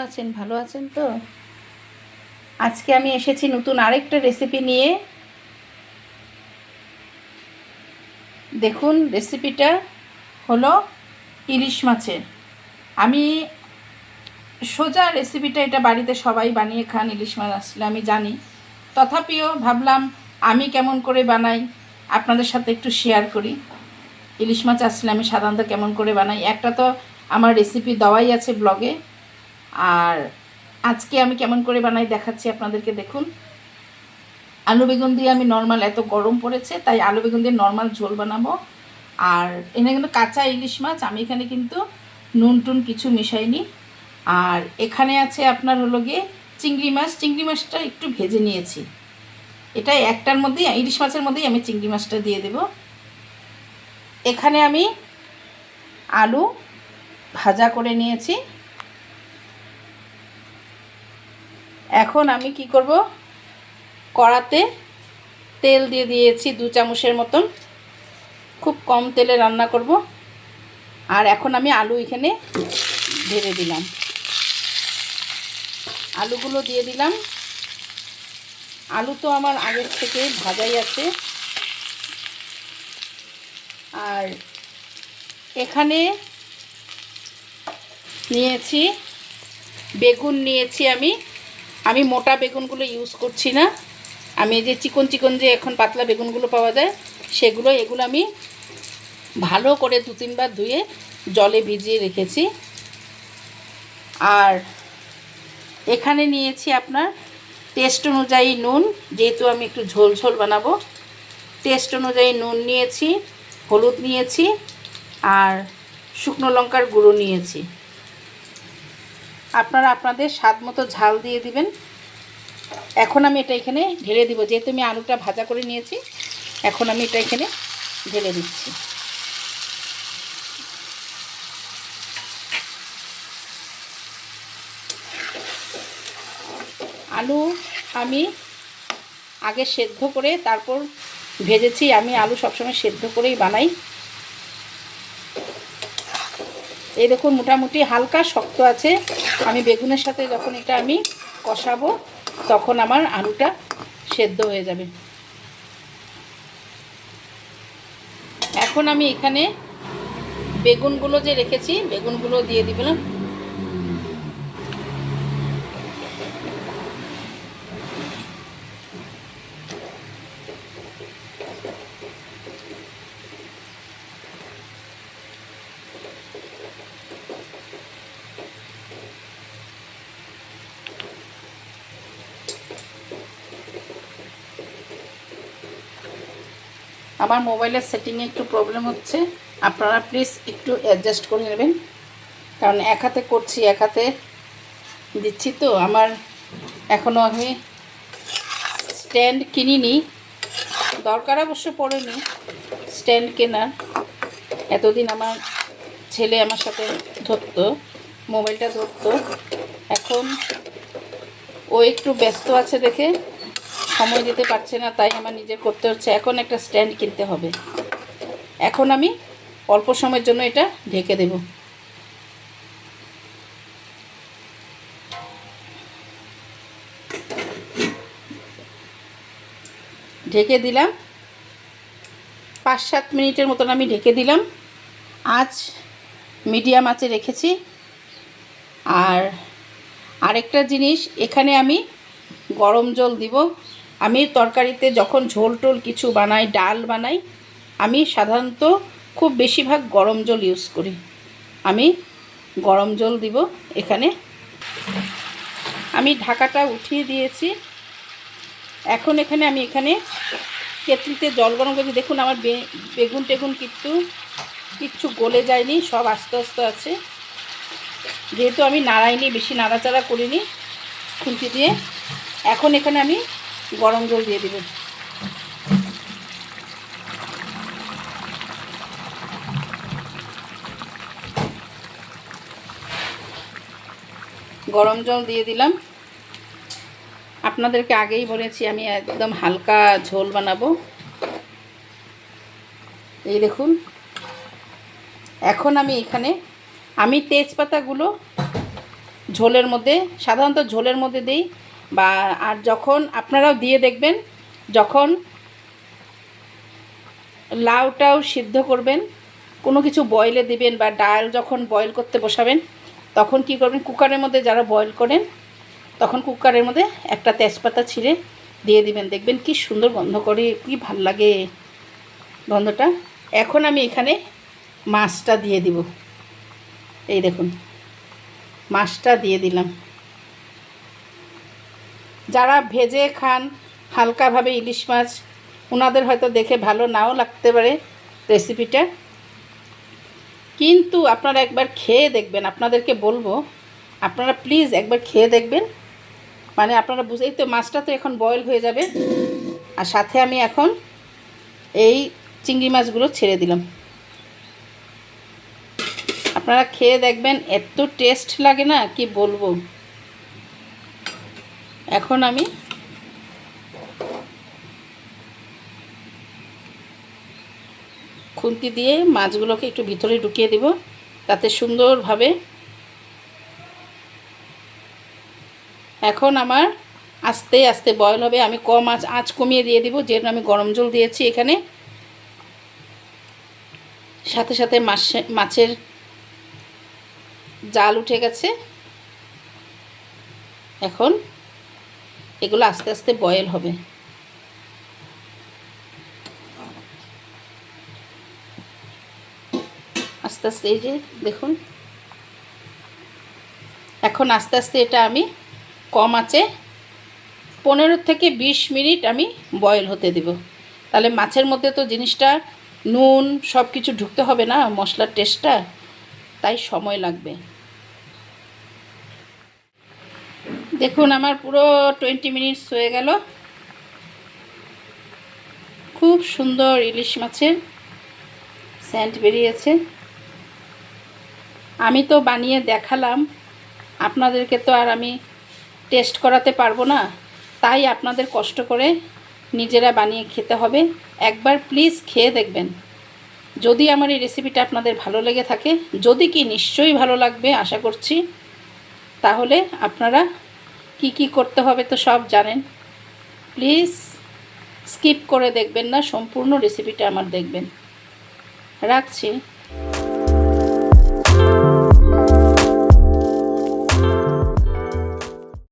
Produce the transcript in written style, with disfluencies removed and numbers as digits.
আছেন? ভালো আছেন তো? আজকে আমি এসেছি নতুন আরেকটা রেসিপি নিয়ে। দেখুন, রেসিপিটা হলো ইলিশ মাছের। আমি সোজা রেসিপিটা, এটা বাড়িতে সবাই বানিয়ে খান, ইলিশ মাছ আসলে আমি জানি। তথাপিও ভাবলাম আমি কেমন করে বানাই আপনাদের সাথে একটু শেয়ার করি। ইলিশ মাছ আসলে আমি সাধারণত কেমন করে বানাই, একটা তো আমার রেসিপি দেওয়াই আছে ব্লগে। আর আজকে আমি কেমন করে বানাই দেখাচ্ছি আপনাদেরকে। দেখুন, আলু বেগুন দিয়ে আমি নর্মাল, এত গরম পড়েছে তাই আলু বেগুন দিয়ে নর্মাল ঝোল বানাবো। আর এখানে কিন্তু কাঁচা ইলিশ মাছ, আমি এখানে কিন্তু নুন টুন কিছু মিশাইনি। আর এখানে আছে আপনার হলো গিয়ে চিংড়ি মাছ। চিংড়ি মাছটা একটু ভেজে নিয়েছি। এটা একটার মধ্যেই, ইলিশ মাছের মধ্যেই আমি চিংড়ি মাছটা দিয়ে দেব। এখানে আমি আলু ভাজা করে নিয়েছি। এখন আমি কি করব, কড়াতে তেল দিয়ে দিয়েছি 2 চামচের মতন। খুব কম তেলে রান্না করব। আর এখন আমি আলু এখানে ঢেলে দিলাম, আলুগুলো দিয়ে দিলাম। আলু তো আমার আগের থেকে ভাজাই আছে। আর এখানে নিয়েছি বেগুন, নিয়েছি আমি মোটা বেগুনগুলো ইউজ করছি না। আমি যে চিকন চিকন যে এখন পাতলা বেগুনগুলো পাওয়া যায় সেগুলো, এগুলো আমি ভালো করে 2-3 বার ধুয়ে জলে ভিজিয়ে রেখেছি। আর এখানে নিয়েছি আপনার টেস্ট অনুযায়ী নুন, যেহেতু আমি একটু ঝোল ঝোল বানাবো। টেস্ট অনুযায়ী নুন নিয়েছি, হলুদ নিয়েছি, আর শুকনো লঙ্কার গুঁড়ো নিয়েছি। আপনারা আপনাদের স্বাদ মতো ঝাল দিয়ে দিবেন। এখন আমি এটা এখানে ঢেলে দিব, যেহেতু আমি আলুটা ভাজা করে নিয়েছি। এখন আমি এটা এখানে ঢেলে দিচ্ছি। আলু আমি আগে সেদ্ধ করে তারপর ভেজেছি। আমি আলু সবসময় সেদ্ধ করেই বানাই। এই দেখুন, মোটামুটি হালকা শক্ত আছে। আমি বেগুনের সাথে যখন এটা আমি কষাবো তখন আমার আলুটা সেদ্ধ হয়ে যাবে। এখন আমি এখানে বেগুনগুলো যে রেখেছি বেগুনগুলো দিয়ে দিলাম। আমার মোবাইলের সেটিংয়ে একটু প্রবলেম হচ্ছে, আপনারা প্লিজ একটু অ্যাডজাস্ট করে নেবেন। কারণ এক হাতে করছি, এক হাতে দিচ্ছি তো। আমার এখনও আমি স্ট্যান্ড কিনিনি, দরকার অবশ্য পড়েনি স্ট্যান্ড কেনার। এতদিন আমার ছেলে আমার সাথে ধরতো, মোবাইলটা ধরতো। এখন ও একটু ব্যস্ত আছে দেখে সময় দিতে পারছে না, তাই আমার নিজের করতে হচ্ছে। এখন একটা স্ট্যান্ড কিনতে হবে। এখন আমি অল্প সময়ের জন্য এটা ঢেকে দেব। ঢেকে দিলাম 5-7 মিনিটের মতন আমি ঢেকে দিলাম। আঁচ মিডিয়াম আঁচে রেখেছি। আর আরেকটা জিনিস, এখানে আমি গরম জল দিব। আমি তরকারিতে যখন ঝোল টোল কিছু বানাই, ডাল বানাই, আমি সাধারণত খুব বেশিরভাগ গরম জল ইউজ করি। আমি গরম জল দিব এখানে। আমি ঢাকাটা উঠিয়ে দিয়েছি। এখন এখানে আমি কেটলিতে জল গরম করেছি। দেখুন, আমার বেগুন টেগুন কিচ্ছু গলে যায়নি, সব আস্তে আস্তে আছে। যেহেতু আমি নাড়াইনি, বেশি নাড়াচাড়া করিনি খুন্তি দিয়ে। এখন এখানে আমি গরম জল দিয়ে দেব। গরম জল দিয়ে দিলাম। আপনাদেরকে আগেই বলেছি আমি একদম হালকা ঝোল বানাবো। এই দেখুন, এখন আমি তেজপাতাগুলো ঝোলের মধ্যে, সাধারণত ঝোলের মধ্যে দিই, বা আর যখন আপনারাও দিয়ে দেখবেন, যখন লাউটাও সিদ্ধ করবেন, কোনো কিছু বয়েলে দিবেন বা ডাল যখন বয়েল করতে বসাবেন, তখন কি করবেন, কুকারের মধ্যে যারা বয়েল করেন তখন কুকারের মধ্যে একটা তেজপাতা ছিঁড়ে দিয়ে দিবেন, দেখবেন কি সুন্দর গন্ধ করে, কি ভাল লাগে গন্ধটা। এখন আমি এখানে মাছটা দিয়ে দিব, এই দেখুন মাছটা দিয়ে দিলাম। যারা ভেজে খান হালকাভাবে ইলিশ মাছ, ওনাদের হয়তো দেখে ভালো নাও লাগতে পারে রেসিপিটা, কিন্তু আপনারা একবার খেয়ে দেখবেন, আপনাদেরকে বলবো আপনারা প্লিজ একবার খেয়ে দেখবেন, মানে আপনারা বুঝেই তো, মাছটা তো এখন বয়েল হয়ে যাবে, আর সাথে আমি এখন এই চিংড়ি মাছগুলো ছেড়ে দিলাম। আপনারা খেয়ে দেখবেন, এত টেস্ট লাগে না কি বলবো। এখন আমি খুন্তি দিয়ে মাছগুলোকে একটু ভিতরে ঢুকিয়ে দেব, তাতে সুন্দরভাবে। এখন আমার আস্তে আস্তে বয়েল হবে, আমি কম আঁচ কমিয়ে দিয়ে দিব, যেহেতু আমি গরম জল দিয়েছি এখানে। সাথে সাথে মাছের জাল উঠে গেছে। এখন এগুলো আস্তে আস্তে বয়েল হবে। আস্তে আস্তে, এই যে দেখুন, এখন আস্তে আস্তে এটা আমি কম আঁচে 15 থেকে 20 মিনিট আমি বয়েল হতে দেব। তাহলে মাছের মধ্যে তো জিনিসটা নুন সব কিছু ঢুকতে হবে না, মশলার টেস্টটা, তাই সময় লাগবে। দেখুন আমার পুরো 20 মিনিটস হয়ে গেল। খুব সুন্দর ইলিশ মাছের সেন্ট বেরিয়েছে। আমি তো বানিয়ে দেখালাম, আপনাদেরকে তো আর আমি টেস্ট করাতে পারবো না, তাই আপনাদের কষ্ট করে নিজেরা বানিয়ে খেতে হবে। একবার প্লিজ খেয়ে দেখবেন। যদি আমার এই রেসিপিটা আপনাদের ভালো লেগে থাকে, যদি কি নিশ্চয়ই ভালো লাগবে আশা করছি, তাহলে আপনারা কি কি করতে হবে তো সব জানেন। প্লিজ স্কিপ করে দেখবেন না, সম্পূর্ণ রেসিপিটা আমার দেখবেন। রাখছি।